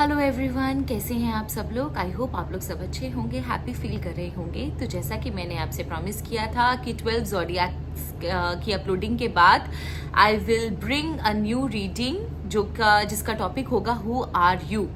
Hello everyone, कैसे हैं आप सब लोग। आई होप आप लोग सब अच्छे होंगे, हैप्पी फील कर रहे होंगे। तो जैसा कि मैंने आपसे प्रॉमिस किया था कि 12 ज़ोडिएक्स की अपलोडिंग के बाद I will bring a new reading जिसका टॉपिक होगा who are you.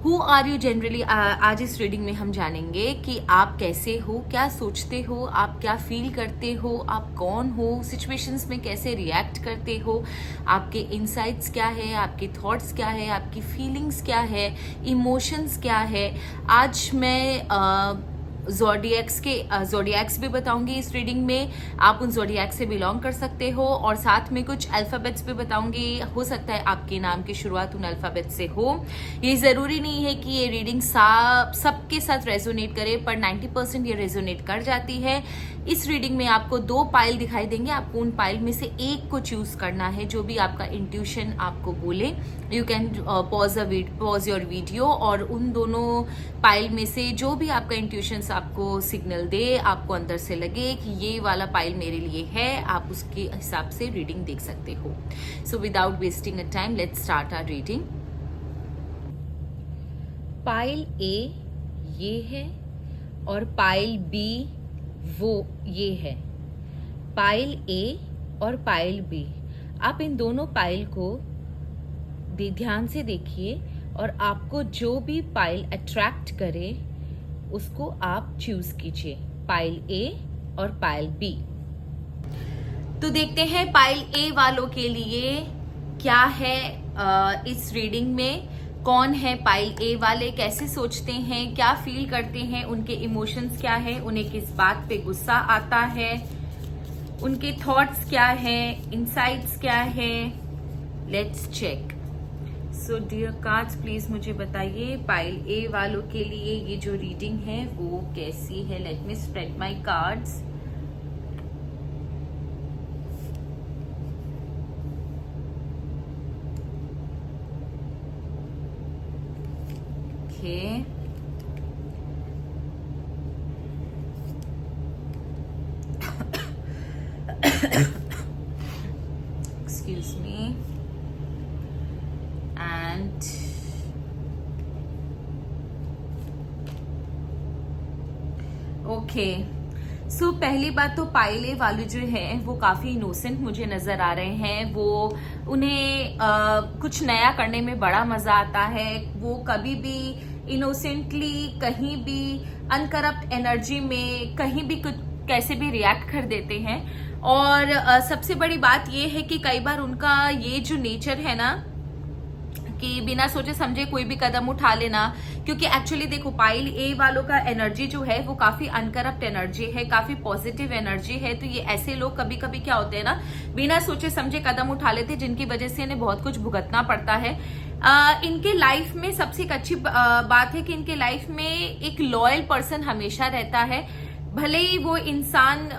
Who are you generally आज इस रीडिंग में हम जानेंगे कि आप कैसे हो, क्या सोचते हो, आप क्या फील करते हो, आप कौन हो, सिचुएशंस में कैसे रिएक्ट करते हो, आपके इनसाइट्स क्या है, आपके थॉट्स क्या है, आपकी फीलिंग्स क्या है, इमोशंस क्या है। आज मैं ज़ोडिएक्स भी बताऊंगी इस रीडिंग में। आप उन ज़ोडिएक्स से बिलोंग कर सकते हो और साथ में कुछ अल्फ़ाबेट्स भी बताऊंगी। हो सकता है आपके नाम की शुरुआत उन अल्फ़ाबेट से हो। ये ज़रूरी नहीं है कि ये रीडिंग सबके साथ रेजोनेट करे, पर 90% ये रेजोनेट कर जाती है। इस रीडिंग में आपको 2 पाइल दिखाई देंगे, आपको उन पाइल में से एक को चूज करना है, जो भी आपका इंट्यूशन आपको बोले। You can pause your video और उन दोनों पाइल में से जो भी आपका इंट्यूशन आपको सिग्नल दे, आपको अंदर से लगे कि ये वाला पाइल मेरे लिए है, आप उसके हिसाब से रीडिंग देख सकते हो। So without wasting a time, let's start our reading. Pile A ये है और पाइल बी वो ये है। पाइल ए और पाइल बी, आप इन दोनों पाइल को ध्यान से देखिए और आपको जो भी पाइल अट्रैक्ट करे उसको आप चूज कीजिए, पाइल ए और पाइल बी। तो देखते हैं पाइल ए वालों के लिए क्या है इस रीडिंग में। कौन है पाइल ए वाले, कैसे सोचते हैं, क्या फील करते हैं, उनके इमोशंस क्या है, उन्हें किस बात पे गुस्सा आता है, उनके थॉट्स क्या है, इनसाइट्स क्या है। Let's check. So dear cards, please मुझे बताइए पाइल ए वालों के लिए ये जो रीडिंग है वो कैसी है। Let me spread my cards. Okay, excuse me. And okay, so पहली बात तो पाइल ए वाले जो है वो काफी इनोसेंट मुझे नजर आ रहे हैं। वो उन्हें कुछ नया करने में बड़ा मजा आता है। वो कभी भी इनोसेंटली कहीं भी अनकरप्ट एनर्जी में कहीं भी कुछ कैसे भी रिएक्ट कर देते हैं। और सबसे बड़ी बात ये है कि कई बार उनका ये जो नेचर है ना कि बिना सोचे समझे कोई भी कदम उठा लेना, क्योंकि एक्चुअली देखो पाइल ए वालों का एनर्जी जो है वो काफी अनकरप्ट एनर्जी है, काफी पॉजिटिव एनर्जी है। तो ये ऐसे लोग कभी कभी क्या होते हैं ना, बिना सोचे समझे कदम उठा लेते हैं, जिनकी वजह से इन्हें बहुत कुछ भुगतना पड़ता है। इनके लाइफ में सबसे एक अच्छी बात है कि इनके लाइफ में एक लॉयल पर्सन हमेशा रहता है। भले ही वो इंसान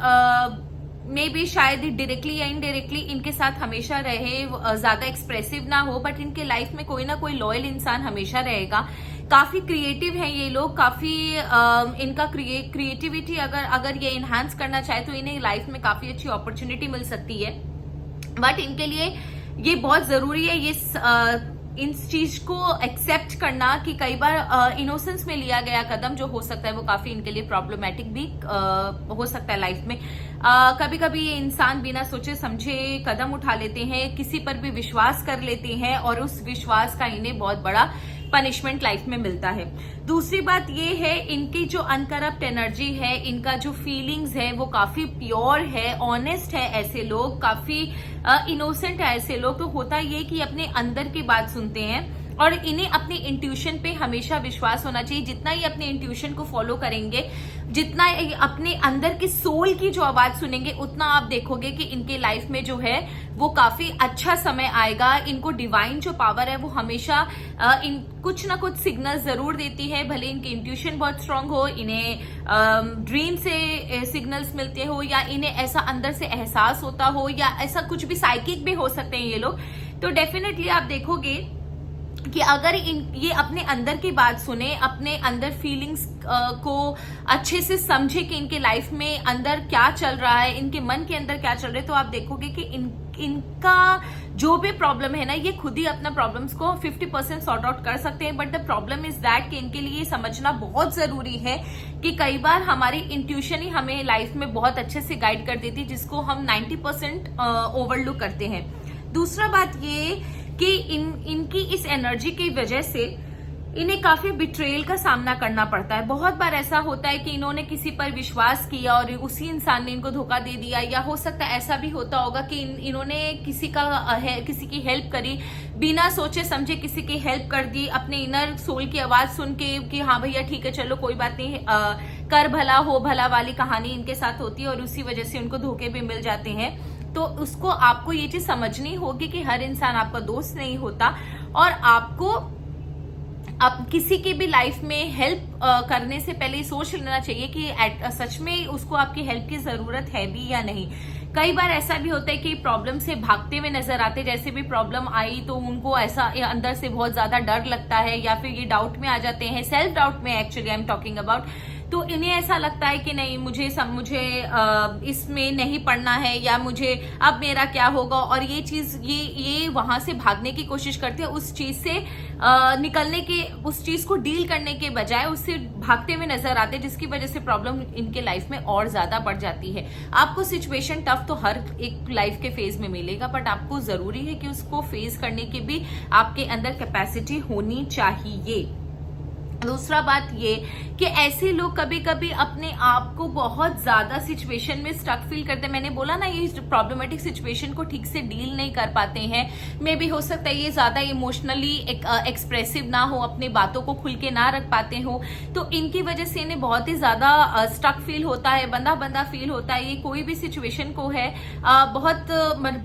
मे भी शायद डायरेक्टली या इनडायरेक्टली इनके साथ हमेशा रहे, ज्यादा एक्सप्रेसिव ना हो, बट इनके लाइफ में कोई ना कोई लॉयल इंसान हमेशा रहेगा। काफी क्रिएटिव हैं ये लोग, काफी इनका क्रिएटिविटी अगर ये इनहांस करना चाहे तो इन्हें लाइफ में काफी अच्छी अपॉर्चुनिटी मिल सकती है। बट इनके लिए ये बहुत जरूरी है ये इस चीज को एक्सेप्ट करना कि कई बार इनोसेंस में लिया गया कदम जो हो सकता है वो काफी इनके लिए प्रॉब्लमेटिक भी हो सकता है लाइफ में। कभी कभी ये इंसान बिना सोचे समझे कदम उठा लेते हैं, किसी पर भी विश्वास कर लेते हैं और उस विश्वास का इन्हें बहुत बड़ा पनिशमेंट लाइफ में मिलता है। दूसरी बात ये है, इनकी जो अनकरप्ट एनर्जी है, इनका जो फीलिंग्स है वो काफी प्योर है, ऑनेस्ट है। ऐसे लोग काफी इनोसेंट है। ऐसे लोग तो होता ये कि अपने अंदर की बात सुनते हैं और इन्हें अपने इंट्यूशन पे हमेशा विश्वास होना चाहिए। जितना ही अपने इंट्यूशन को फॉलो करेंगे, जितना अपने अंदर की सोल की जो आवाज सुनेंगे, उतना आप देखोगे कि इनके लाइफ में जो है वो काफी अच्छा समय आएगा। इनको डिवाइन जो पावर है वो हमेशा इन कुछ ना कुछ सिग्नल जरूर देती है। भले इनके इंट्यूशन बहुत स्ट्रांग हो, इन्हें ड्रीम से सिग्नल्स मिलते हो, या इन्हें ऐसा अंदर से एहसास होता हो, या ऐसा कुछ भी साइकिक भी हो सकते हैं ये लोग। तो डेफिनेटली आप देखोगे कि अगर ये अपने अंदर की बात सुने, अपने अंदर फीलिंग्स को अच्छे से समझे कि इनके लाइफ में अंदर क्या चल रहा है, इनके मन के अंदर क्या चल रहा है, तो आप देखोगे कि इनका जो भी प्रॉब्लम है ना, ये खुद ही अपना प्रॉब्लम्स को 50% सॉर्ट आउट कर सकते हैं। But the problem is that कि इनके लिए समझना बहुत जरूरी है कि कई बार हमारी इंट्यूशन ही हमें लाइफ में बहुत अच्छे से गाइड कर देती है, जिसको हम 90% ओवरलुक करते हैं। दूसरा बात ये कि इनकी इस एनर्जी की वजह से इन्हें काफी बिट्रेयल का सामना करना पड़ता है। बहुत बार ऐसा होता है कि इन्होंने किसी पर विश्वास किया और उसी इंसान ने इनको धोखा दे दिया, या हो सकता है ऐसा भी होता होगा कि इन्होंने किसी की हेल्प करी, बिना सोचे समझे किसी की हेल्प कर दी, अपने इनर सोल की आवाज सुन के कि हाँ भैया ठीक है चलो कोई बात नहीं, कर भला हो भला वाली कहानी इनके साथ होती है और उसी वजह से उनको धोखे भी मिल जाते हैं। तो उसको आपको ये चीज समझनी होगी कि हर इंसान आपका दोस्त नहीं होता, और आपको आप किसी की भी लाइफ में हेल्प करने से पहले सोच लेना चाहिए कि सच में उसको आपकी हेल्प की जरूरत है भी या नहीं। कई बार ऐसा भी होता है कि प्रॉब्लम से भागते हुए नजर आते, जैसे भी प्रॉब्लम आई तो उनको ऐसा अंदर से बहुत ज्यादा डर लगता है, या फिर ये डाउट में आ जाते हैं, सेल्फ डाउट में actually I am talking about. तो इन्हें ऐसा लगता है कि नहीं मुझे इसमें नहीं पढ़ना है, या मुझे अब मेरा क्या होगा, और ये चीज ये वहां से भागने की कोशिश करते हैं, उस चीज से निकलने के, उस चीज को डील करने के बजाय उससे भागते हुए नजर आते हैं, जिसकी वजह से प्रॉब्लम इनके लाइफ में और ज्यादा बढ़ जाती है। आपको सिचुएशन टफ तो हर एक लाइफ के फेज में मिलेगा, बट आपको जरूरी है कि उसको फेस करने की भी आपके अंदर कैपेसिटी होनी चाहिए। दूसरा बात ये कि ऐसे लोग कभी कभी अपने आप को बहुत ज्यादा सिचुएशन में स्टक फील करते हैं। मैंने बोला ना, ये प्रॉब्लमेटिक सिचुएशन को ठीक से डील नहीं कर पाते हैं। मे भी हो सकता है ये ज्यादा इमोशनली एक्सप्रेसिव ना हो, अपनी बातों को खुल के ना रख पाते हो, तो इनकी वजह से इन्हें बहुत ही ज्यादा स्टक फील होता है, बंधा बंधा फील होता है। ये कोई भी सिचुएशन को है बहुत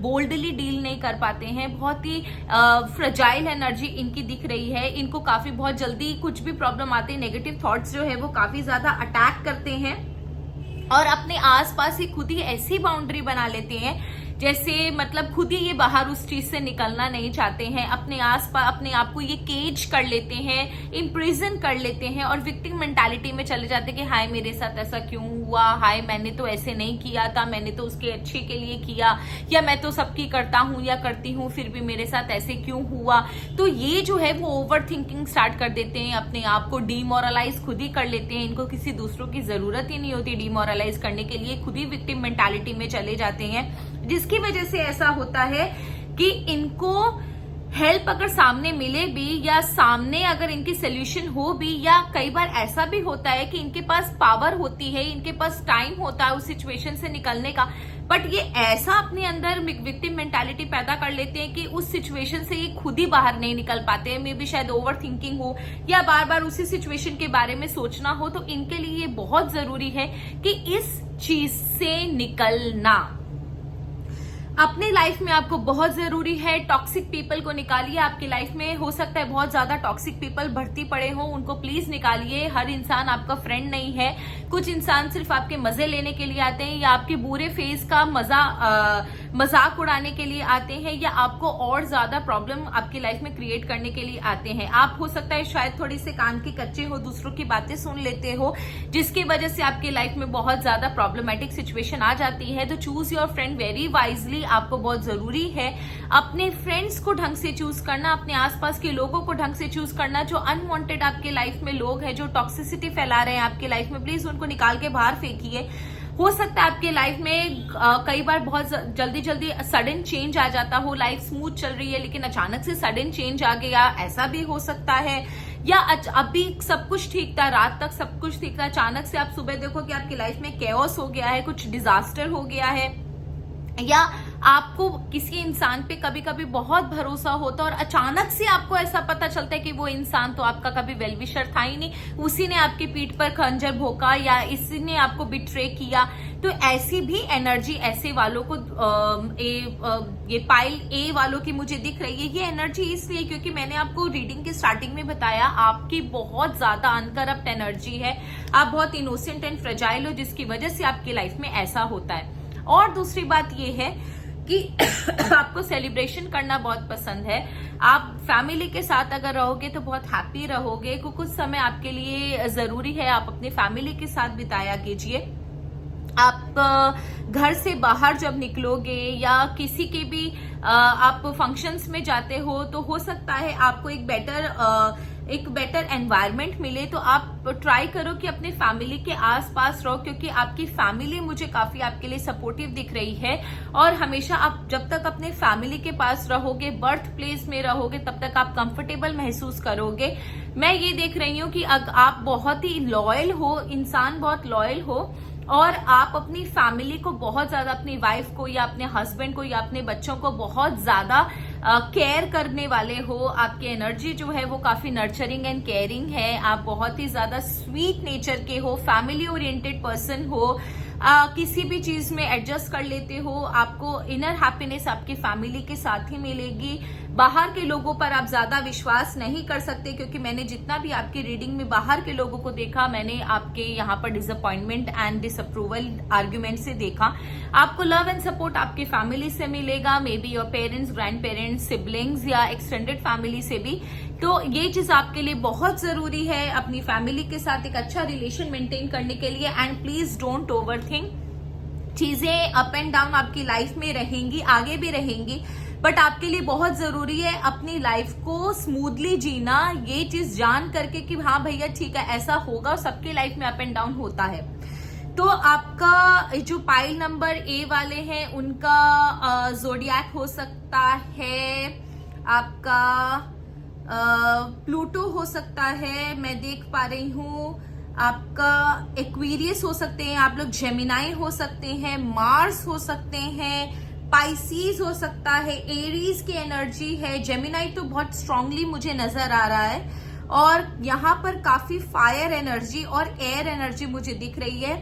बोल्डली डील नहीं कर पाते हैं, बहुत ही फ्रजाइल एनर्जी इनकी दिख रही है। इनको काफी बहुत जल्दी कुछ भी प्रॉब्लम आती है, नेगेटिव थॉट्स जो है वो काफी ज्यादा अटैक करते हैं, और अपने आसपास ही खुद ही ऐसी बाउंड्री बना लेते हैं जैसे मतलब खुद ही ये बाहर उस चीज से निकलना नहीं चाहते हैं। अपने आसपास अपने आप को ये केज कर लेते हैं, इम्प्रिजन कर लेते हैं, और विक्टिम मेंटालिटी में चले जाते हैं कि हाय मेरे साथ ऐसा क्यों हुआ, हाय मैंने तो ऐसे नहीं किया था, मैंने तो उसके अच्छे के लिए किया, या मैं तो सबकी करता हूँ या करती हूँ फिर भी मेरे साथ ऐसे क्यों हुआ। तो ये जो है वो ओवर थिंकिंग स्टार्ट कर देते हैं, अपने आप को डीमोरलाइज खुद ही कर लेते हैं। इनको किसी दूसरों की जरूरत ही नहीं होती डीमोरलाइज करने के लिए, खुद ही विक्टिम मेंटालिटी में चले जाते हैं, जिसकी वजह से ऐसा होता है कि इनको हेल्प अगर सामने मिले भी, या सामने अगर इनकी सोल्यूशन हो भी, या कई बार ऐसा भी होता है कि इनके पास पावर होती है, इनके पास टाइम होता है उस सिचुएशन से निकलने का, बट ये ऐसा अपने अंदर विक्टिम मेंटालिटी पैदा कर लेते हैं कि उस सिचुएशन से ये खुद ही बाहर नहीं निकल पाते हैं। मे बी शायद ओवर थिंकिंग हो, या बार बार उसी सिचुएशन के बारे में सोचना हो। तो इनके लिए ये बहुत जरूरी है कि इस चीज से निकलना अपने लाइफ में आपको बहुत जरूरी है। टॉक्सिक पीपल को निकालिए आपकी लाइफ में। हो सकता है बहुत ज्यादा टॉक्सिक पीपल भर्ती पड़े हो, उनको प्लीज निकालिए। हर इंसान आपका फ्रेंड नहीं है। कुछ इंसान सिर्फ आपके मजे लेने के लिए आते हैं, या आपके बुरे फेज का मजाक उड़ाने के लिए आते हैं, या आपको और ज्यादा प्रॉब्लम आपकी लाइफ में क्रिएट करने के लिए आते हैं। आप हो सकता है शायद थोड़ी से कान के कच्चे हो, दूसरों की बातें सुन लेते हो, जिसकी वजह से आपकी लाइफ में बहुत ज्यादा प्रॉब्लमेटिक सिचुएशन आ जाती है। तो choose your friend very wisely. आपको बहुत जरूरी है अपने फ्रेंड्स को ढंग से चूज करना, अपने आसपास के लोगों को ढंग से चूज करना। जो अनवांटेड आपके लाइफ में लोग हैं, जो टॉक्सिसिटी फैला रहे हैं आपके लाइफ में, प्लीज उनको निकाल के बाहर फेंकिए। हो सकता है आपके लाइफ में कई बार बहुत जल्दी जल्दी सडन चेंज आ जाता हो, लाइफ स्मूथ चल रही है लेकिन अचानक से सडन चेंज आ गया, ऐसा भी हो सकता है। या अभी सब कुछ ठीक था, रात तक सब कुछ ठीक था, अचानक से आप सुबह देखो कि आपकी लाइफ में कैओस हो गया है, कुछ डिजास्टर हो गया है। या आपको किसी इंसान पे कभी कभी बहुत भरोसा होता है और अचानक से आपको ऐसा पता चलता है कि वो इंसान तो आपका कभी वेल विशर था ही नहीं, उसी ने आपकी पीठ पर खंजर भोंका, या इसी ने आपको बिट्रे किया। तो ऐसी भी एनर्जी ऐसे वालों को ये पाइल ए वालों की मुझे दिख रही है। ये एनर्जी इसलिए क्योंकि मैंने आपको रीडिंग की स्टार्टिंग में बताया आपकी बहुत ज्यादा अनकरप्ट एनर्जी है, आप बहुत इनोसेंट एंड फ्रेजाइल हो, जिसकी वजह से आपकी लाइफ में ऐसा होता है। और दूसरी बात ये है कि आपको सेलिब्रेशन करना बहुत पसंद है। आप फैमिली के साथ अगर रहोगे तो बहुत हैप्पी रहोगे। कुछ समय आपके लिए जरूरी है, आप अपनी फैमिली के साथ बिताया कीजिए। आप घर से बाहर जब निकलोगे या किसी के भी आप फंक्शंस में जाते हो तो हो सकता है आपको एक बेटर एनवायरनमेंट मिले। तो आप ट्राई करो कि अपने फैमिली के आसपास रहो, क्योंकि आपकी फैमिली मुझे काफी आपके लिए सपोर्टिव दिख रही है। और हमेशा आप जब तक अपने फैमिली के पास रहोगे, बर्थ प्लेस में रहोगे, तब तक आप कंफर्टेबल महसूस करोगे। मैं ये देख रही हूँ कि आप बहुत ही लॉयल हो, इंसान बहुत लॉयल हो, और आप अपनी फैमिली को बहुत ज्यादा, अपनी वाइफ को या अपने हस्बैंड को या अपने बच्चों को बहुत ज्यादा केयर करने वाले हो। आपकी एनर्जी जो है वो काफी नर्चरिंग एंड केयरिंग है। आप बहुत ही ज्यादा स्वीट नेचर के हो, फैमिली ओरिएंटेड पर्सन हो। किसी भी चीज में एडजस्ट कर लेते हो। आपको इनर हैप्पीनेस आपकी फैमिली के साथ ही मिलेगी। बाहर के लोगों पर आप ज्यादा विश्वास नहीं कर सकते, क्योंकि मैंने जितना भी आपकी रीडिंग में बाहर के लोगों को देखा, मैंने आपके यहाँ पर डिसअपॉइंटमेंट एंड डिसअप्रूवल आर्ग्यूमेंट से देखा। आपको लव एंड सपोर्ट आपकी फैमिली से मिलेगा, may be your parents, grand parents, siblings या एक्सटेंडेड फैमिली से भी। तो ये चीज आपके लिए बहुत जरूरी है अपनी फैमिली के साथ एक अच्छा रिलेशन मेंटेन करने के लिए। And please don't overthink. चीजें अप एंड डाउन आपकी लाइफ में रहेंगी, आगे भी रहेंगी, बट आपके लिए बहुत जरूरी है अपनी लाइफ को स्मूथली जीना। ये चीज जान करके कि हाँ भैया ठीक है, ऐसा होगा, सबके लाइफ में अप एंड डाउन होता है। तो आपका जो पाइल नंबर ए वाले हैं उनका ज़ोडिएक हो सकता है, आपका प्लूटो हो सकता है, मैं देख पा रही हूँ। आपका एक्वेरियस हो सकते हैं, आप लोग जेमिनाई हो सकते हैं, मार्स हो सकते हैं, पाइसीज हो सकता है, एरीज की एनर्जी है। जेमिनाई तो बहुत स्ट्रांगली मुझे नजर आ रहा है, और यहाँ पर काफी फायर एनर्जी और एयर एनर्जी मुझे दिख रही है।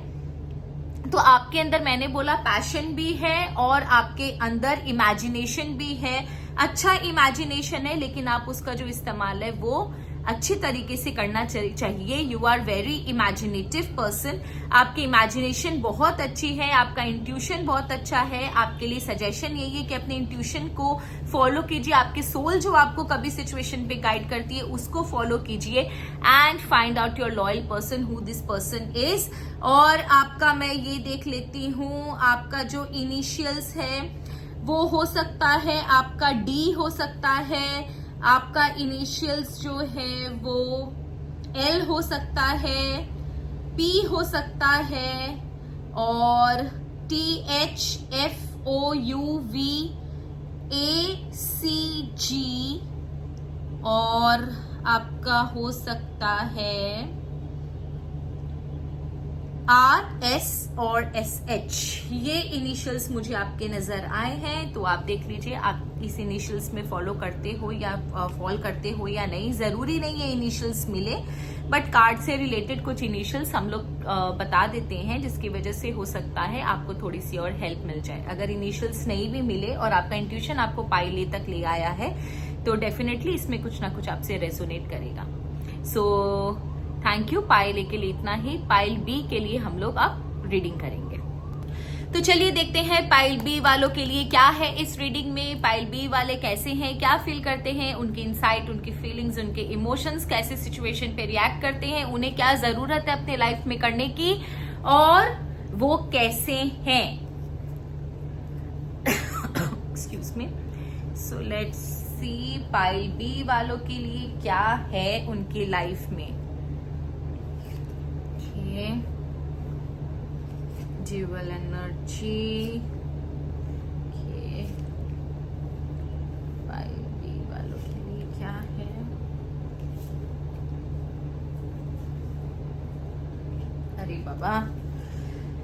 तो आपके अंदर मैंने बोला पैशन भी है और आपके अंदर इमेजिनेशन भी है। अच्छा इमेजिनेशन है, लेकिन आप उसका जो इस्तेमाल है वो अच्छी तरीके से करना चाहिए। You are very imaginative person. आपकी इमेजिनेशन बहुत अच्छी है, आपका इंट्यूशन बहुत अच्छा है। आपके लिए सजेशन यही है कि अपने इंट्यूशन को फॉलो कीजिए। आपकी सोल जो आपको कभी सिचुएशन पे गाइड करती है उसको फॉलो कीजिए and find out your loyal person, who this person is. और आपका मैं ये देख लेती हूँ, आपका जो इनिशियल्स है वो हो सकता है, आपका डी हो सकता है, आपका इनिशियल्स जो है वो एल हो सकता है, पी हो सकता है, और THFOUVACG, और आपका हो सकता है RS और SH। ये इनिशियल्स मुझे आपके नजर आए हैं, तो आप देख लीजिए आप इस इनिशियल्स में फॉलो करते हो या फॉल करते हो या नहीं। जरूरी नहीं है इनिशियल्स मिले, बट कार्ड से रिलेटेड कुछ इनिशियल्स हम लोग बता देते हैं, जिसकी वजह से हो सकता है आपको थोड़ी सी और हेल्प मिल जाए। अगर इनिशियल्स नहीं भी मिले और आपका इंट्यूशन आपको पाइल ए तक ले आया है, तो डेफिनेटली इसमें कुछ ना कुछ आपसे रेजोनेट करेगा। So thank you. पाइल ए के लिए इतना ही। पाइल बी के लिए हम लोग अब रीडिंग करेंगे। तो चलिए देखते हैं पाइल बी वालों के लिए क्या है इस रीडिंग में। पाइल बी वाले कैसे हैं, क्या फील करते हैं, उनकी इंसाइट, उनकी फीलिंग्स, उनके इमोशंस कैसे सिचुएशन पे रिएक्ट करते हैं, उन्हें क्या जरूरत है अपने लाइफ में करने की, और वो कैसे हैं। Excuse me. So let's see pile B वालों के लिए क्या है उनकी लाइफ में। ड्यूअल एनर्जी, पाइल बी वालों के लिए क्या है। अरे बाबा।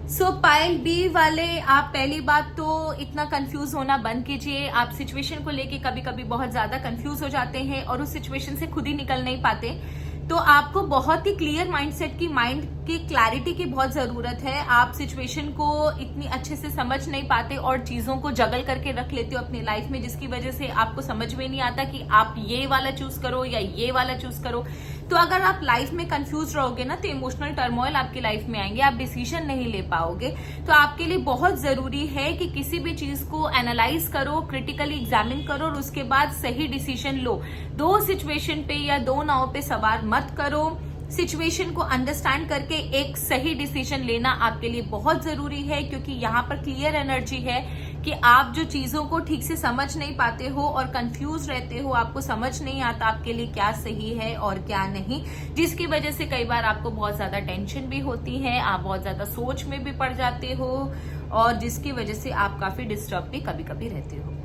सो पाइल बी वाले, आप पहली बात तो इतना कंफ्यूज होना बंद कीजिए। आप सिचुएशन को लेके कभी कभी बहुत ज्यादा कंफ्यूज हो जाते हैं और उस सिचुएशन से खुद ही निकल नहीं पाते। तो आपको बहुत ही क्लियर माइंडसेट की, माइंड की क्लैरिटी की बहुत जरूरत है। आप सिचुएशन को इतनी अच्छे से समझ नहीं पाते और चीजों को जगल करके रख लेते हो अपनी लाइफ में, जिसकी वजह से आपको समझ में नहीं आता कि आप ये वाला चूज करो या ये वाला चूज करो। तो अगर आप लाइफ में कंफ्यूज रहोगे ना, तो इमोशनल टर्मोइल आपकी लाइफ में आएंगे, आप डिसीजन नहीं ले पाओगे। तो आपके लिए बहुत जरूरी है कि किसी भी चीज को एनालाइज करो, क्रिटिकली एग्जामिन करो और उसके बाद सही डिसीजन लो। दो सिचुएशन पे या दो नाव पे सवार मत करो। सिचुएशन को अंडरस्टैंड करके एक सही डिसीजन लेना आपके लिए बहुत जरूरी है, क्योंकि यहाँ पर क्लियर एनर्जी है कि आप जो चीजों को ठीक से समझ नहीं पाते हो और कंफ्यूज रहते हो, आपको समझ नहीं आता आपके लिए क्या सही है और क्या नहीं, जिसकी वजह से कई बार आपको बहुत ज्यादा टेंशन भी होती है, आप बहुत ज्यादा सोच में भी पड़ जाते हो और जिसकी वजह से आप काफी डिस्टर्ब भी कभी कभी रहते हो।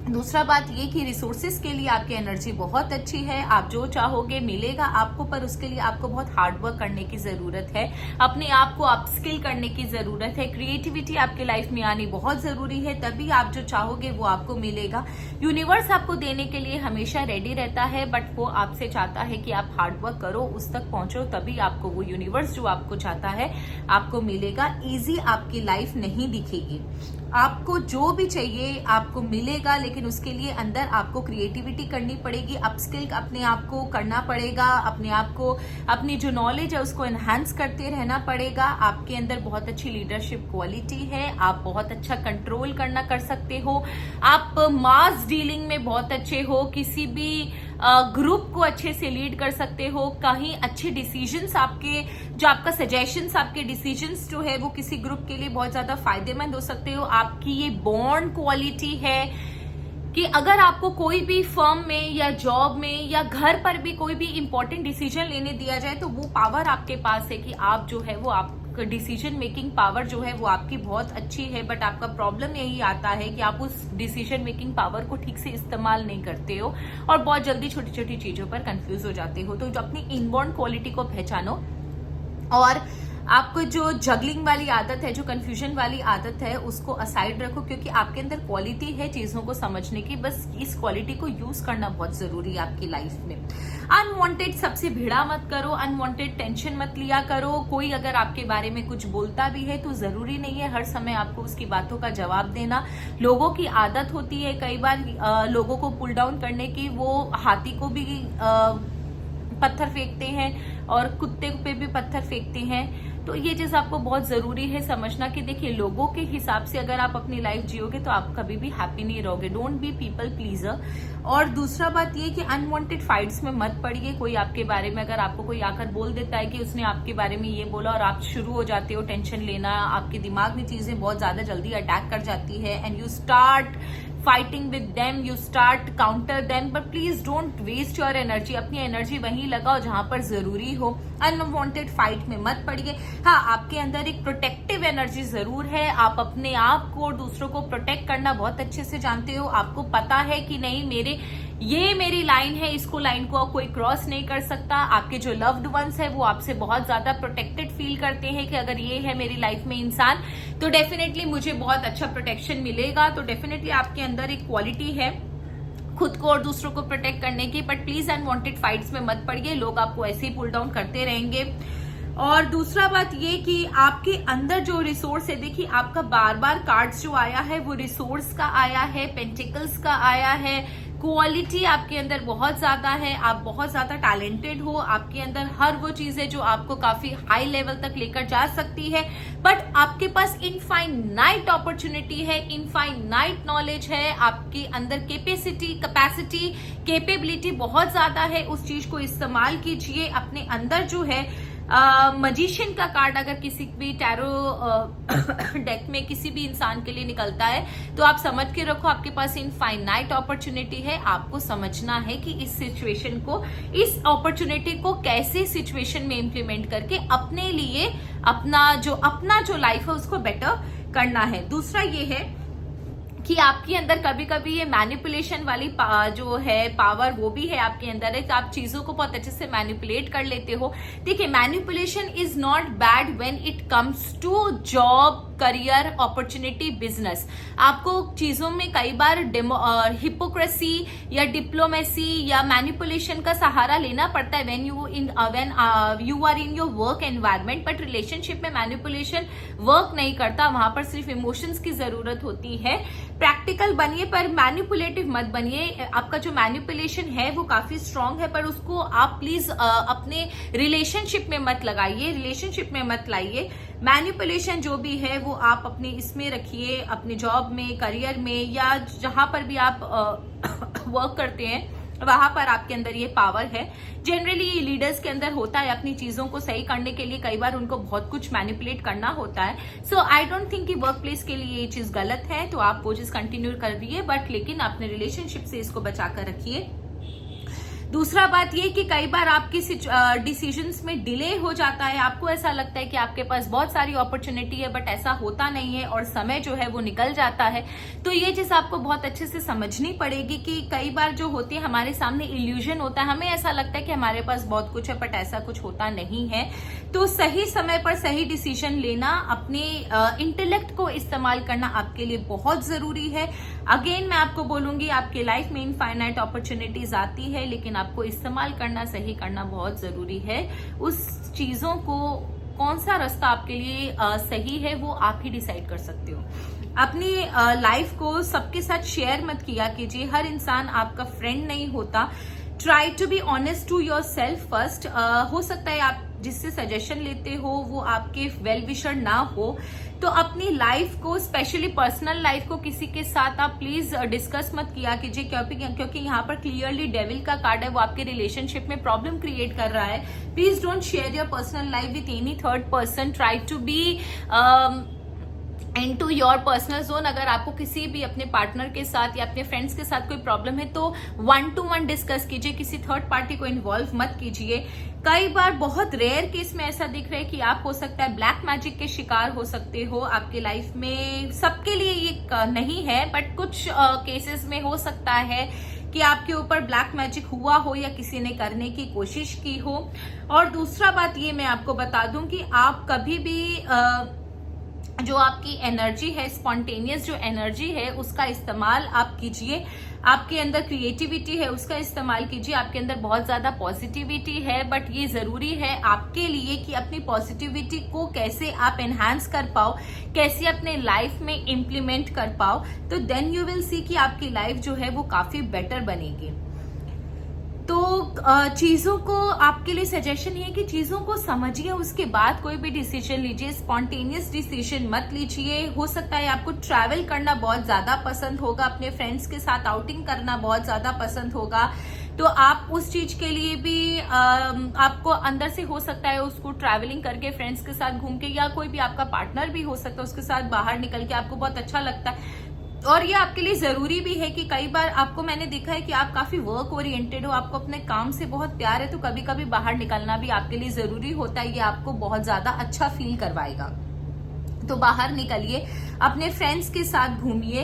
दूसरा बात ये कि रिसोर्सेज के लिए आपकी एनर्जी बहुत अच्छी है, आप जो चाहोगे मिलेगा आपको, पर उसके लिए आपको बहुत हार्ड वर्क करने की जरूरत है, अपने आप को अपस्किल करने की जरूरत है, क्रिएटिविटी आपके लाइफ में आनी बहुत जरूरी है, तभी आप जो चाहोगे वो आपको मिलेगा। यूनिवर्स आपको देने के लिए हमेशा रेडी रहता है, बट वो आपसे चाहता है कि आप हार्ड वर्क करो, उस तक पहुंचो, तभी आपको वो यूनिवर्स जो आपको चाहता है आपको मिलेगा। ईजी आपकी लाइफ नहीं दिखेगी, आपको जो भी चाहिए आपको मिलेगा, लेकिन उसके लिए अंदर आपको क्रिएटिविटी करनी पड़ेगी, अपस्किल अपने आप को करना पड़ेगा, अपने आप को अपनी जो नॉलेज है उसको एनहांस करते रहना पड़ेगा। आपके अंदर बहुत अच्छी लीडरशिप क्वालिटी है, आप बहुत अच्छा कंट्रोल करना कर सकते हो, आप मास डीलिंग में बहुत अच्छे हो, किसी भी ग्रुप को अच्छे से लीड कर सकते हो, कहीं अच्छे डिसीजंस आपके जो आपका सजेशंस आपके डिसीजंस जो है वो किसी ग्रुप के लिए बहुत ज्यादा फायदेमंद हो सकते हो। आपकी ये बॉन्ड क्वालिटी है कि अगर आपको कोई भी फर्म में या जॉब में या घर पर भी कोई भी इंपॉर्टेंट डिसीजन लेने दिया जाए तो वो पावर आपके पास है कि आप जो है वो आप डिसीजन मेकिंग पावर जो है वो आपकी बहुत अच्छी है, बट आपका प्रॉब्लम यही आता है कि आप उस डिसीजन मेकिंग पावर को ठीक से इस्तेमाल नहीं करते हो और बहुत जल्दी छोटी छोटी चीजों पर कंफ्यूज हो जाते हो। तो जो अपनी इनबॉर्न क्वालिटी को पहचानो और आपको जो जगलिंग वाली आदत है, जो कंफ्यूजन वाली आदत है, उसको असाइड रखो, क्योंकि आपके अंदर क्वालिटी है चीजों को समझने की, बस इस क्वालिटी को यूज करना बहुत जरूरी है आपकी लाइफ में। अनवांटेड सबसे भिड़ा मत करो, अनवांटेड टेंशन मत लिया करो। कोई अगर आपके बारे में कुछ बोलता भी है तो जरूरी नहीं है हर समय आपको उसकी बातों का जवाब देना। लोगों की आदत होती है कई बार लोगों को पुल डाउन करने की, वो हाथी को भी पत्थर फेंकते हैं और कुत्ते पे भी पत्थर फेंकते हैं। तो ये चीज आपको बहुत जरूरी है समझना कि देखिए लोगों के हिसाब से अगर आप अपनी लाइफ जियोगे तो आप कभी भी हैप्पी नहीं रहोगे। Don't be people pleaser. और दूसरा बात ये कि अनवांटेड फाइट्स में मत पड़िए। कोई आपके बारे में अगर आपको कोई आकर बोल देता है कि उसने आपके बारे में ये बोला और आप शुरू हो जाते हो टेंशन लेना, आपके दिमाग में चीजें बहुत ज्यादा जल्दी अटैक कर जाती है and you start fighting with them, you start counter them, but please don't waste your energy. अपनी एनर्जी वहीं लगाओ जहां पर जरूरी हो। अनवांटेड फाइट में मत पड़िए। हाँ, आपके अंदर एक प्रोटेक्टिव एनर्जी जरूर है, आप अपने आप को दूसरों को प्रोटेक्ट करना बहुत अच्छे से जानते हो। आपको पता है कि नहीं ये मेरी लाइन है, इसको लाइन को कोई क्रॉस नहीं कर सकता। आपके जो लव्ड वंस है वो आपसे बहुत ज्यादा प्रोटेक्टेड फील करते हैं कि अगर ये है मेरी लाइफ में इंसान तो डेफिनेटली मुझे बहुत अच्छा प्रोटेक्शन मिलेगा। तो डेफिनेटली आपके अंदर एक क्वालिटी है खुद को और दूसरों को प्रोटेक्ट करने की, बट प्लीज अनवांटेड फाइट्स में मत पड़िए। लोग आपको ऐसे ही पुल डाउन करते रहेंगे। और दूसरा बात ये कि आपके अंदर जो रिसोर्स है, देखिए आपका बार बार कार्ड्स जो आया है वो रिसोर्स का आया है, पेंटिकल्स का आया है। क्वालिटी आपके अंदर बहुत ज्यादा है, आप बहुत ज्यादा टैलेंटेड हो, आपके अंदर हर वो चीज है जो आपको काफी हाई लेवल तक लेकर जा सकती है, बट आपके पास इनफाइनाइट अपॉर्चुनिटी है, इनफाइनाइट नॉलेज है, आपके अंदर कैपेसिटी कैपेबिलिटी बहुत ज्यादा है। उस चीज को इस्तेमाल कीजिए। अपने अंदर जो है मजिशियन का कार्ड अगर किसी भी टैरो डेक में किसी भी इंसान के लिए निकलता है तो आप समझ के रखो आपके पास इनफाइनाइट अपॉर्चुनिटी है। आपको समझना है कि इस सिचुएशन को, इस अपॉर्चुनिटी को कैसे सिचुएशन में इंप्लीमेंट करके अपने लिए अपना जो लाइफ है उसको बेटर करना है। दूसरा ये है कि आपके अंदर कभी कभी ये मैनिपुलेशन वाली जो है पावर वो भी है आपके अंदर है, तो आप चीजों को बहुत अच्छे से मैनिपुलेट कर लेते हो। देखिए, manipulation is not bad when it comes to job, career, opportunity, business. आपको चीजों में कई बार हिपोक्रेसी या डिप्लोमेसी या मैनिपुलेशन का सहारा लेना पड़ता है when you are in your work environment, but relationship में मैनिपुलेशन वर्क नहीं करता। वहां पर सिर्फ इमोशंस की जरूरत होती है। प्रैक्टिकल बनिए पर मैनिपुलेटिव मत बनिए। आपका जो मैनिपुलेशन है वो काफी स्ट्रांग है, पर उसको आप प्लीज अपने रिलेशनशिप में मत लगाइए, रिलेशनशिप में मत लाइए। मैनिपुलेशन जो भी है वो आप अपने इसमें रखिए, अपने जॉब में, करियर में या जहां पर भी आप वर्क करते हैं वहां पर आपके अंदर ये पावर है। जनरली ये लीडर्स के अंदर होता है, अपनी चीजों को सही करने के लिए कई बार उनको बहुत कुछ मैनिपुलेट करना होता है। सो आई डोंट थिंक कि वर्क प्लेस के लिए ये चीज गलत है, तो आप वो चीज कंटिन्यू कर रही बट लेकिन अपने रिलेशनशिप से इसको बचा कर रखिए। दूसरा बात ये कि कई बार आपकी डिसीजंस में डिले हो जाता है, आपको ऐसा लगता है कि आपके पास बहुत सारी अपॉर्चुनिटी है बट ऐसा होता नहीं है और समय जो है वो निकल जाता है। तो ये चीज आपको बहुत अच्छे से समझनी पड़ेगी कि कई बार जो होती है हमारे सामने इल्यूजन होता है, हमें ऐसा लगता है कि हमारे पास बहुत कुछ है बट ऐसा कुछ होता नहीं है। तो सही समय पर सही डिसीजन लेना, अपने इंटेलेक्ट को इस्तेमाल करना आपके लिए बहुत जरूरी है। अगेन मैं आपको बोलूंगी, आपके लाइफ में इनफाइनाइट अपॉर्चुनिटीज आती है लेकिन आपको इस्तेमाल करना, सही करना बहुत जरूरी है। उस चीजों को कौन सा रास्ता आपके लिए सही है वो आप ही डिसाइड कर सकते हो। अपनी लाइफ को सबके साथ शेयर मत किया कीजिए, हर इंसान आपका फ्रेंड नहीं होता। Try to be honest to yourself first. हो सकता है आप जिससे सजेशन लेते हो वो आपके वेल विशर ना हो, तो अपनी लाइफ को, स्पेशली पर्सनल लाइफ को किसी के साथ आप प्लीज डिस्कस मत किया कीजिए, क्योंकि यहाँ पर क्लियरली डेविल का कार्ड है, वो आपके रिलेशनशिप में प्रॉब्लम क्रिएट कर रहा है। Please don't share your personal life with any third person. Try to be into your personal zone. अगर आपको किसी भी अपने पार्टनर के साथ या अपने फ्रेंड्स के साथ कोई प्रॉब्लम है तो 1-to-1 डिस्कस कीजिए, किसी थर्ड पार्टी को इन्वॉल्व मत कीजिए। कई बार बहुत रेयर केस में ऐसा दिख रहा है कि आप हो सकता है ब्लैक मैजिक के शिकार हो सकते हो आपके लाइफ में। सबके लिए ये नहीं है बट कुछ केसेस में हो सकता है कि आपके ऊपर ब्लैक मैजिक हुआ हो या किसी ने करने की कोशिश की हो। और दूसरा बात ये मैं आपको बता दूं कि आप कभी भी जो आपकी एनर्जी है, स्पॉन्टेनियस जो एनर्जी है, उसका इस्तेमाल आप कीजिए। आपके अंदर क्रिएटिविटी है, उसका इस्तेमाल कीजिए। आपके अंदर बहुत ज्यादा पॉजिटिविटी है बट ये जरूरी है आपके लिए कि अपनी पॉजिटिविटी को कैसे आप एनहांस कर पाओ, कैसे अपने लाइफ में इम्प्लीमेंट कर पाओ। तो देन यू विल सी कि आपकी लाइफ जो है वो काफी बेटर बनेगी। तो चीजों को, आपके लिए सजेशन ये है कि चीजों को समझिए, उसके बाद कोई भी डिसीजन लीजिए। स्पॉन्टेनियस डिसीजन मत लीजिए। हो सकता है आपको ट्रैवल करना बहुत ज्यादा पसंद होगा, अपने फ्रेंड्स के साथ आउटिंग करना बहुत ज्यादा पसंद होगा, तो आप उस चीज के लिए भी आपको अंदर से हो सकता है उसको ट्रैवलिंग करके फ्रेंड्स के साथ घूम के, या कोई भी आपका पार्टनर भी हो सकता है उसके साथ बाहर निकल के आपको बहुत अच्छा लगता है। और ये आपके लिए जरूरी भी है कि कई बार आपको मैंने देखा है कि आप काफी वर्क ओरिएंटेड हो, आपको अपने काम से बहुत प्यार है, तो कभी कभी बाहर निकलना भी आपके लिए जरूरी होता है। ये आपको बहुत ज्यादा अच्छा फील करवाएगा। तो बाहर निकलिए, अपने फ्रेंड्स के साथ घूमिए।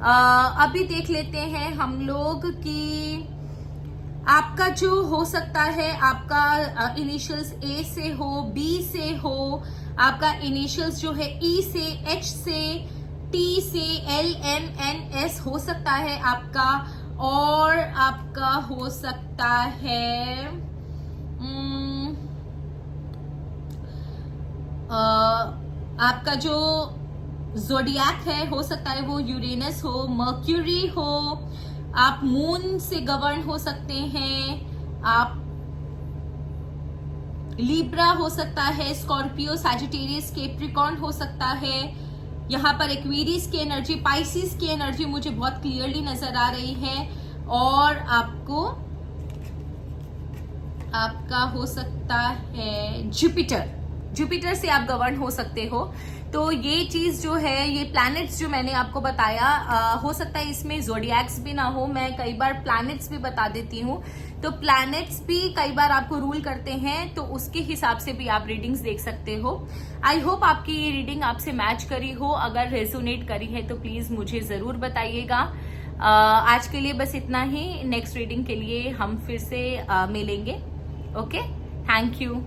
अभी देख लेते हैं हम लोग कि आपका जो हो सकता है, आपका इनिशियल्स ए से हो, बी से हो, आपका इनिशियल्स जो है ई से, एच से, टी से, एल, एम, एन, एस हो सकता है आपका। और आपका हो सकता है आपका जो ज़ोडिएक है, हो सकता है वो यूरेनस हो, मर्क्यूरी हो, आप मून से गवर्न हो सकते हैं, आप लिब्रा हो सकता है, स्कॉर्पियो, सैजिटेरियस, कैप्रिकॉर्न हो सकता है। यहाँ पर एक्वेरियस की एनर्जी, पाइसिस की एनर्जी मुझे बहुत क्लियरली नजर आ रही है। और आपका हो सकता है जुपिटर से आप गवर्न हो सकते हो। तो ये चीज जो है, ये प्लैनेट्स जो मैंने आपको बताया, हो सकता है इसमें ज़ोडिएक्स भी ना हो, मैं कई बार प्लैनेट्स भी बता देती हूँ। तो प्लैनेट्स भी कई बार आपको रूल करते हैं, तो उसके हिसाब से भी आप रीडिंग्स देख सकते हो। आई होप आपकी ये रीडिंग आपसे मैच करी हो। अगर रेजोनेट करी है तो प्लीज मुझे जरूर बताइएगा। आज के लिए बस इतना ही। नेक्स्ट रीडिंग के लिए हम फिर से मिलेंगे। Okay, thank you.